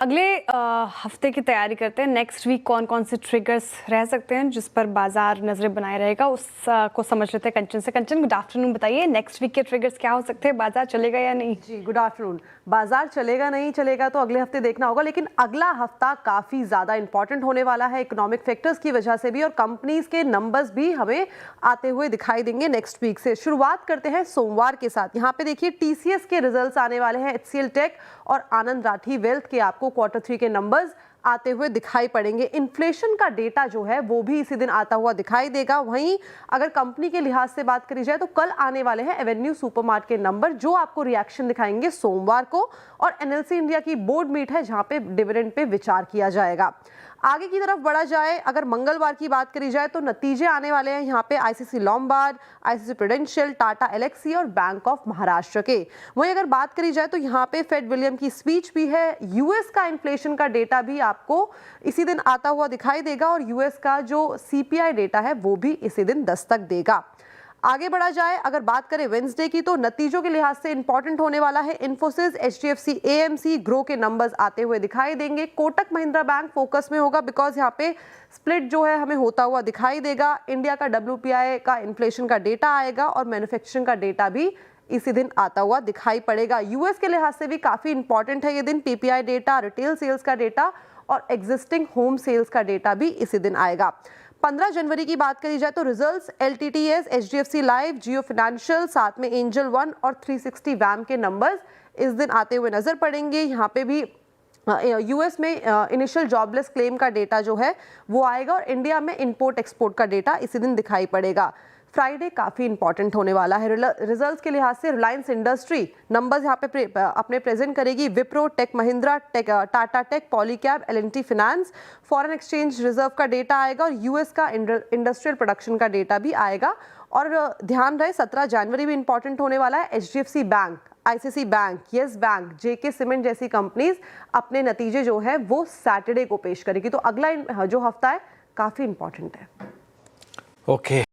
अगले हफ्ते की तैयारी करते हैं। नेक्स्ट वीक कौन कौन से ट्रिगर्स रह सकते हैं जिस पर बाजार नजरें बनाए रहेगा, उसको समझ लेते हैं कंचन से। कंचन, गुड आफ्टरनून। बताइए नेक्स्ट वीक के ट्रिगर्स क्या हो सकते हैं, बाजार चलेगा या नहीं? जी गुड आफ्टरनून। बाजार चलेगा नहीं चलेगा तो अगले हफ्ते देखना होगा, लेकिन अगला हफ्ता काफी ज्यादा इंपॉर्टेंट होने वाला है इकोनॉमिक फैक्टर्स की वजह से भी, और कंपनीज के नंबर्स भी हमें आते हुए दिखाई देंगे नेक्स्ट वीक से। शुरुआत करते हैं सोमवार के साथ। यहाँ पे देखिए टीसीएस के रिजल्ट्स आने वाले हैं, एचसीएल टेक और आनंद राठी वेल्थ के आपको Q3 के नंबर्स आते हुए दिखाई पड़ेंगे। इन्फ्लेशन का डेटा जो है वो भी इसी दिन आता हुआ दिखाई देगा। वहीं अगर कंपनी के लिहाज से बात करी जाए तो कल आने वाले हैं एवेन्यू सुपरमार्ट के नंबर, जो आपको रिएक्शन दिखाएंगे सोमवार को। और एनएलसी इंडिया की बोर्ड मीट है जहां पे डिविडेंड पे विचार किया जाएगा। आगे की तरफ बढ़ा जाए, अगर मंगलवार की बात करी जाए तो नतीजे आने वाले हैं यहाँ पे आईसीसी लॉम्बार्ड, आईसीसी प्रूडेंशियल, टाटा एलेक्सी और बैंक ऑफ महाराष्ट्र के। वहीं अगर बात करी जाए तो यहाँ पे फेड विलियम की स्पीच भी है। यूएस का इन्फ्लेशन का डेटा भी आपको इसी दिन आता हुआ दिखाई देगा, और यूएस का जो सीपीआई डेटा है वो भी इसी दिन दस्तक देगा। आगे बढ़ा जाए, अगर बात करें वेंसडे की, तो नतीजों के लिहाज से इंपॉर्टेंट होने वाला है इन्फोसिस, एचडीएफसी, एएमसी, ग्रो के नंबर्स आते हुए दिखाई देंगे। कोटक महिंद्रा बैंक फोकस में होगा, बिकॉज यहाँ पे स्प्लिट जो है हमें होता हुआ दिखाई देगा। इंडिया का डब्ल्यूपीआई का इन्फ्लेशन का डेटा आएगा और मैन्युफैक्चरिंग का डेटा भी इसी दिन आता हुआ दिखाई पड़ेगा। यूएस के लिहाज से भी काफी इंपॉर्टेंट है ये दिन। पीपीआई डेटा, रिटेल सेल्स का डेटा और एग्जिस्टिंग होम सेल्स का डेटा भी इसी दिन आएगा। 15 जनवरी की बात करी जाए तो रिजल्ट्स एलटीटीएस, एचडीएफसी लाइफ, जियो फाइनेंशियल, साथ में एंजल वन और 360 वैम के नंबर्स इस दिन आते हुए नजर पड़ेंगे। यहाँ पे भी यूएस में इनिशियल जॉबलेस क्लेम का डेटा जो है वो आएगा, और इंडिया में इंपोर्ट एक्सपोर्ट का डेटा इसी दिन दिखाई पड़ेगा। फ्राइडे काफी इंपॉर्टेंट होने वाला है रिजल्ट्स के लिहाज से। रिलायंस इंडस्ट्री नंबर्स यहाँ पे अपने प्रेजेंट करेगी। Wipro, tech Mahindra, Tata tech, Polycab, L and T finance. Foreign exchange reserve का डेटा आएगा और यूएस का इंडस्ट्रियल प्रोडक्शन का डेटा भी आएगा। और ध्यान रहे 17 जनवरी भी इंपॉर्टेंट होने वाला है। HDFC bank, ICC bank, yes bank, JK cement जैसी कंपनीज अपने नतीजे जो है वो सैटरडे को पेश करेगी। तो अगला जो हफ्ता है काफी इंपॉर्टेंट है। ओके।